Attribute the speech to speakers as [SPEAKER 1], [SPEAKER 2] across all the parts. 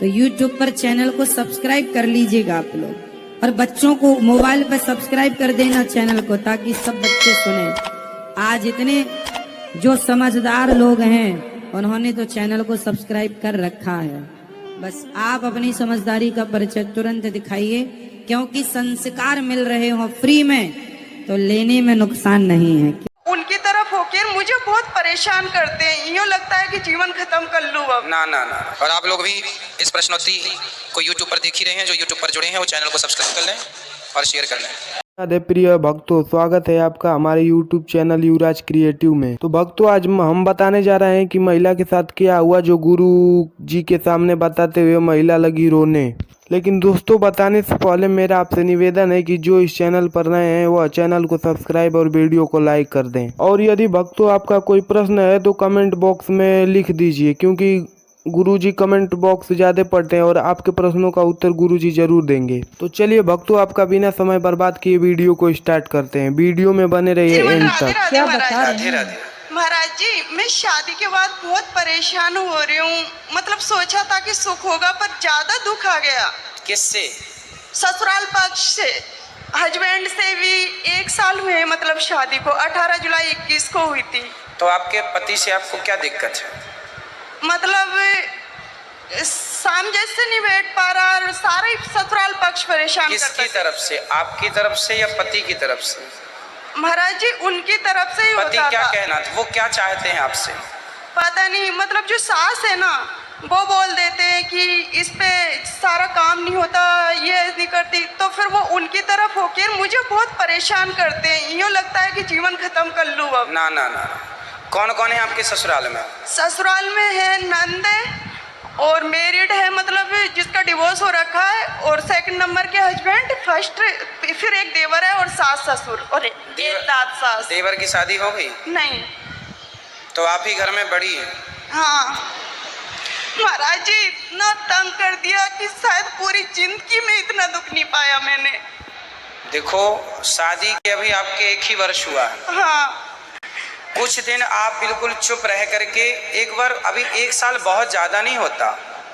[SPEAKER 1] तो YouTube पर channel को सब्सक्राइब कर लीजिएगा आप लोग, और बच्चों को मोबाइल पर सब्सक्राइब कर देना चैनल को, ताकि सब बच्चे सुने। आज इतने जो समझदार लोग हैं उन्होंने तो चैनल को सब्सक्राइब कर रखा है। बस आप अपनी समझदारी का परिचय तुरंत दिखाइए, क्योंकि संस्कार मिल रहे हो फ्री में तो लेने में नुकसान नहीं है।
[SPEAKER 2] उनकी तरफ होकर मुझे बहुत परेशान करते हैं, यूँ लगता है कि जीवन खत्म कर लूँ अब।
[SPEAKER 3] ना ना ना। और आप लोग भी इस प्रश्नोत्तरी को YouTube पर देख ही रहे हैं, जो YouTube पर जुड़े हैं वो चैनल को सब्सक्राइब कर लें और शेयर कर लें।
[SPEAKER 4] राधे प्रिय भक्तों, स्वागत है आपका हमारे YouTube चैनल युवराज क्रिएटिव में। तो भक्तों, आज हम बताने जा रहे हैं कि महिला के साथ क्या हुआ, जो गुरु जी के सामने बताते हुए महिला लगी रोने। लेकिन दोस्तों, बताने से पहले मेरा आपसे निवेदन है कि जो इस चैनल पर नए हैं वह चैनल को सब्सक्राइब और वीडियो को लाइक कर दें। और यदि भक्तों आपका कोई प्रश्न है तो कमेंट बॉक्स में लिख दीजिए, क्योंकि गुरुजी कमेंट बॉक्स ज्यादा पढ़ते हैं और आपके प्रश्नों का उत्तर गुरुजी जरूर देंगे। तो चलिए भक्तों, आपका बिना समय बर्बाद किए वीडियो को स्टार्ट करते हैं। वीडियो में बने रहिए एंड तक।
[SPEAKER 1] क्या बता रहे हैं?
[SPEAKER 2] महाराज जी, मैं शादी के बाद बहुत परेशान हो रही हूँ। मतलब सोचा था कि सुख होगा, पर ज्यादा दुख आ गया।
[SPEAKER 3] किससे?
[SPEAKER 2] ससुराल पक्ष से। हस्बैंड से भी 1 साल हुए, मतलब शादी को 18 जुलाई 21 को हुई थी।
[SPEAKER 3] तो आपके पति से आपको क्या दिक्कत है?
[SPEAKER 2] मतलब शाम जैसे नहीं बैठ पा रहा, और सारा ही ससुराल पक्ष परेशान करता है।
[SPEAKER 3] किसकी तरफ से, आपकी तरफ से या पति की तरफ से?
[SPEAKER 2] महाराज जी, उनकी तरफ से ही
[SPEAKER 3] पति
[SPEAKER 2] होता
[SPEAKER 3] क्या
[SPEAKER 2] था।
[SPEAKER 3] कहना था, वो क्या चाहते हैं आपसे?
[SPEAKER 2] पता नहीं, मतलब जो सास है ना, वो बोल देते हैं कि इस पे सारा काम नहीं होता, ये नहीं करती। तो फिर वो उनकी तरफ होकर मुझे बहुत परेशान करते हैं, यूँ लगता है कि जीवन खत्म कर लूँ अब।
[SPEAKER 3] ना ना ना। कौन कौन है आपके ससुराल में?
[SPEAKER 2] ससुराल में है नंद है, और मैरिड है, मतलब जिसका डिवोर्स हो रखा है, और 2 नंबर के हस्बैंड, फर्स्ट फिर एक देवर है, और सास ससुर, और एक दाद सास।
[SPEAKER 3] देवर की शादी हो गई?
[SPEAKER 2] नहीं।
[SPEAKER 3] तो आप ही घर में बड़ी है?
[SPEAKER 2] हाँ महाराज जी, इतना तंग कर दिया कि शायद पूरी जिंदगी में इतना दुख नहीं पाया मैंने।
[SPEAKER 3] देखो, शादी के अभी आपके 1 ही वर्ष हुआ है।
[SPEAKER 2] हाँ।
[SPEAKER 3] कुछ दिन आप बिल्कुल चुप रह करके एक बार, अभी 1 साल बहुत ज़्यादा नहीं होता,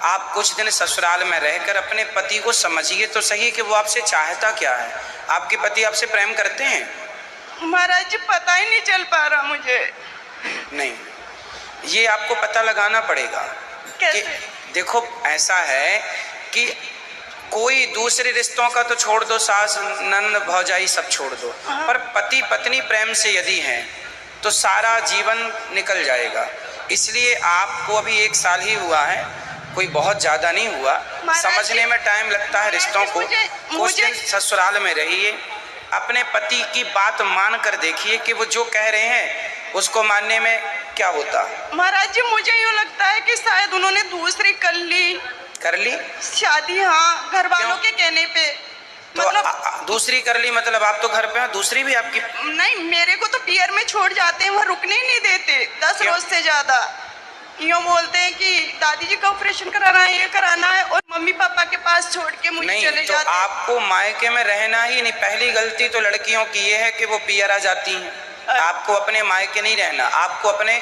[SPEAKER 3] आप कुछ दिन ससुराल में रहकर अपने पति को समझिए तो सही कि वो आपसे चाहता क्या है। आपके पति आपसे प्रेम करते हैं?
[SPEAKER 2] महाराज जी, पता ही नहीं चल पा रहा मुझे।
[SPEAKER 3] नहीं, ये आपको पता लगाना पड़ेगा।
[SPEAKER 2] कैसे?
[SPEAKER 3] देखो, ऐसा है कि कोई दूसरे रिश्तों का तो छोड़ दो, सास नंद भौजाई सब छोड़ दो, पर पति पत्नी प्रेम से यदि हैं तो सारा जीवन निकल जाएगा। इसलिए आपको अभी 1 साल ही हुआ है, कोई बहुत ज़्यादा नहीं हुआ। समझने में टाइम लगता है रिश्तों को। कुछ दिन ससुराल में रहिए, अपने पति की बात मान कर देखिए कि वो जो कह रहे हैं उसको मानने में क्या होता।
[SPEAKER 2] महाराज जी, मुझे यूँ लगता है कि शायद उन्होंने दूसरी कर ली शादी। हाँ, घर वालों के कहने पे।
[SPEAKER 3] तो
[SPEAKER 2] मतलब
[SPEAKER 3] दूसरी कर ली, मतलब आप तो घर पे हैं, दूसरी भी आपकी?
[SPEAKER 2] नहीं, मेरे को तो पियर में छोड़ जाते हैं, वहाँ रुकने ही नहीं देते 10 रोज से ज्यादा। यूँ बोलते हैं कि दादी जी का ऑपरेशन कराना है, ये कराना है, और मम्मी पापा के पास छोड़ के मुझे चले
[SPEAKER 3] तो
[SPEAKER 2] जाते हैं।
[SPEAKER 3] आपको मायके में रहना ही नहीं। पहली गलती तो लड़कियों की ये है कि वो पियर आ जाती हैं। आपको अपने मायके नहीं रहना, आपको अपने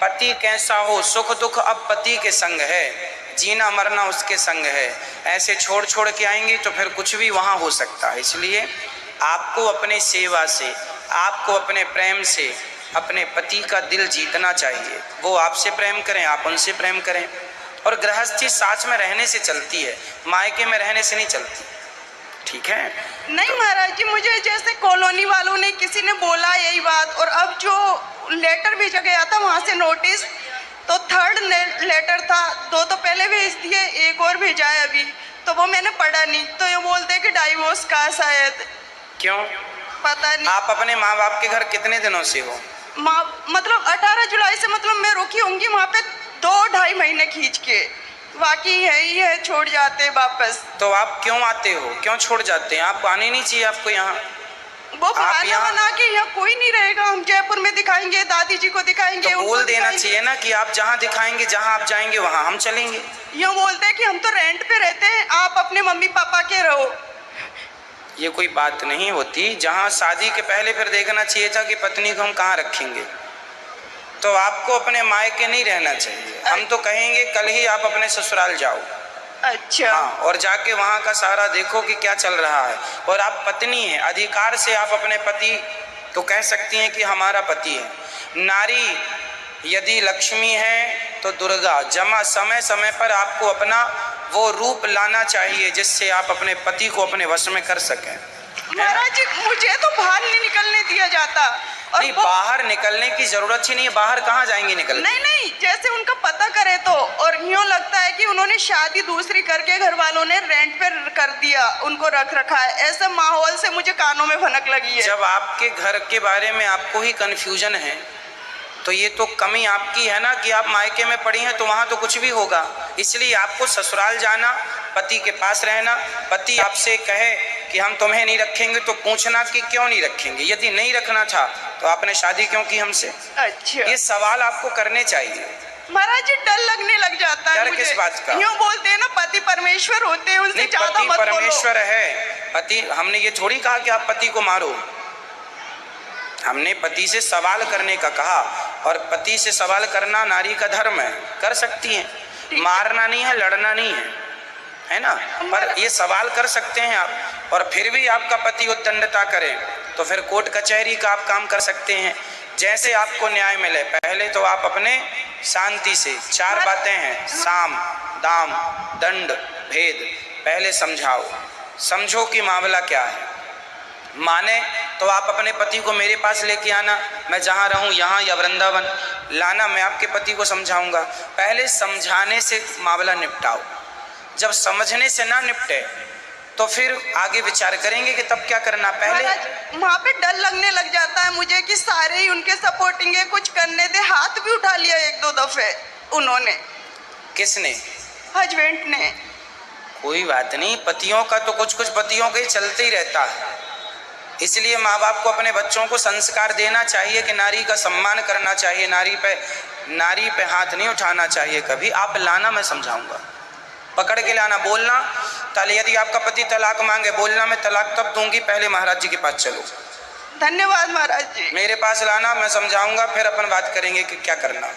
[SPEAKER 3] पति कैसा हो, सुख दुख अब पति के संग है, जीना मरना उसके संग है। ऐसे छोड़ छोड़ के आएंगे तो फिर कुछ भी वहाँ हो सकता है। इसलिए आपको अपने सेवा से, आपको अपने प्रेम से अपने पति का दिल जीतना चाहिए। वो आपसे प्रेम करें, आप उनसे प्रेम करें। और गृहस्थी साथ में रहने से चलती है, मायके में रहने से नहीं चलती। ठीक है?
[SPEAKER 2] नहीं महाराज जी, मुझे जैसे कॉलोनी वालों ने, किसी ने बोला यही बात, और अब जो लेटर भेजा गया था वहाँ से नोटिस, तो 3rd लेटर था। 2 तो पहले भेज दिए, 1 और भेजा है अभी, तो वो मैंने पढ़ा नहीं। तो ये बोलते हैं कि डाइवोर्स का शायद।
[SPEAKER 3] क्यों?
[SPEAKER 2] पता नहीं।
[SPEAKER 3] आप अपने माँ बाप के घर कितने दिनों से हो?
[SPEAKER 2] मतलब 18 जुलाई से, मतलब मैं रुकी होंगी वहाँ पे 2-2.5 महीने खींच के। बाकी है ही है, छोड़ जाते हैं वापस।
[SPEAKER 3] तो आप क्यों आते हो, क्यों छोड़ जाते हैं? आप आने नहीं चाहिए आपको यहाँ।
[SPEAKER 2] वो बहाना बना के यहाँ कोई नहीं रहेगा, हम जयपुर में दिखाएंगे, दादी जी को दिखाएंगे।
[SPEAKER 3] तो बोल देना चाहिए ना कि आप जहाँ दिखाएंगे, जहाँ आप जाएंगे वहाँ हम चलेंगे।
[SPEAKER 2] यूँ बोलते हैं कि हम तो रेंट पे रहते हैं, आप अपने मम्मी पापा के रहो।
[SPEAKER 3] ये कोई बात नहीं होती। जहाँ शादी के पहले फिर देखना चाहिए था कि पत्नी को हम कहाँ रखेंगे। तो आपको अपने मायके नहीं रहना चाहिए। हम तो कहेंगे कल ही आप अपने ससुराल जाओ।
[SPEAKER 2] अच्छा।
[SPEAKER 3] हाँ, और जाके वहाँ का सारा देखो कि क्या चल रहा है। और आप पत्नी हैं, अधिकार से आप अपने पति तो कह सकती हैं कि हमारा पति है। नारी यदि लक्ष्मी है तो दुर्गा, जमा समय समय पर आपको अपना वो रूप लाना चाहिए जिससे आप अपने पति को अपने वश में कर सकें।
[SPEAKER 2] महाराज जी, मुझे तो बाहर नहीं निकलने दिया जाता। और
[SPEAKER 3] नहीं, बाहर निकलने की जरूरत ही नहीं है। बाहर कहाँ जाएंगी निकल?
[SPEAKER 2] नहीं, जैसे उनका पता करे तो, और यूँ लगता है कि उन्होंने शादी दूसरी करके घर वालों ने रेंट पे कर दिया, उनको रख रखा है। ऐसे माहौल से मुझे कानों में भनक लगी है।
[SPEAKER 3] जब आपके घर के बारे में आपको ही कंफ्यूजन है तो ये तो कमी आपकी है ना कि आप मायके में पड़ी हैं, तो वहाँ तो कुछ भी होगा। इसलिए आपको ससुराल जाना, पति के पास रहना। पति आपसे कहे कि हम तुम्हें नहीं रखेंगे तो पूछना कि क्यों नहीं रखेंगे। यदि नहीं रखना था तो आपने शादी क्यों की हमसे?
[SPEAKER 2] अच्छा,
[SPEAKER 3] ये सवाल आपको करने चाहिए।
[SPEAKER 2] महाराज जी, डर लगने लग जाता है
[SPEAKER 3] डर
[SPEAKER 2] मुझे।
[SPEAKER 3] किस बात का?
[SPEAKER 2] यूँ बोलते हैं ना, पति परमेश्वर होते हैं, उनसे
[SPEAKER 3] नहीं,
[SPEAKER 2] ज्यादा
[SPEAKER 3] पति
[SPEAKER 2] मत बोलो।
[SPEAKER 3] परमेश्वर है। पति, हमने ये थोड़ी कहा कि आप पति को मारो। हमने पति से सवाल करने का कहा, और पति से सवाल करना नारी का धर्म है, कर सकती हैं। मारना नहीं है, लड़ना नहीं है ना, पर ये सवाल कर सकते हैं आप। और फिर भी आपका पति उद्दंडता करे तो फिर कोर्ट कचहरी का आप काम कर सकते हैं, जैसे आपको न्याय मिले। पहले तो आप अपने शांति से, 4 बातें हैं, साम, दाम, दंड, भेद, पहले समझाओ। समझो कि मामला क्या है। माने तो आप अपने पति को मेरे पास लेके आना, मैं जहाँ रहूँ यहाँ या वृंदावन लाना, मैं आपके पति को समझाऊंगा। पहले समझाने से मामला निपटाओ। जब समझने से ना निपटे तो फिर आगे विचार करेंगे कि तब क्या करना। पहले
[SPEAKER 2] वहाँ पे डर लगने लग जाता है मुझे कि सारे ही उनके सपोर्टिंग है, कुछ करने दे। हाथ भी उठा लिया 1-2 दफे उन्होंने।
[SPEAKER 3] किसने?
[SPEAKER 2] हस्बैंड ने।
[SPEAKER 3] कोई बात नहीं, पतियों का तो कुछ कुछ पतियों के चलते ही रहता है। इसलिए माँ बाप को अपने बच्चों को संस्कार देना चाहिए कि नारी का सम्मान करना चाहिए, नारी पे हाथ नहीं उठाना चाहिए कभी। आप लाना, मैं समझाऊंगा, पकड़ के लाना, बोलना। यदि आपका पति तलाक मांगे, बोलना मैं तलाक तब दूंगी, पहले महाराज जी के पास चलो।
[SPEAKER 2] धन्यवाद महाराज जी।
[SPEAKER 3] मेरे पास लाना, मैं समझाऊंगा, फिर अपन बात करेंगे कि क्या करना।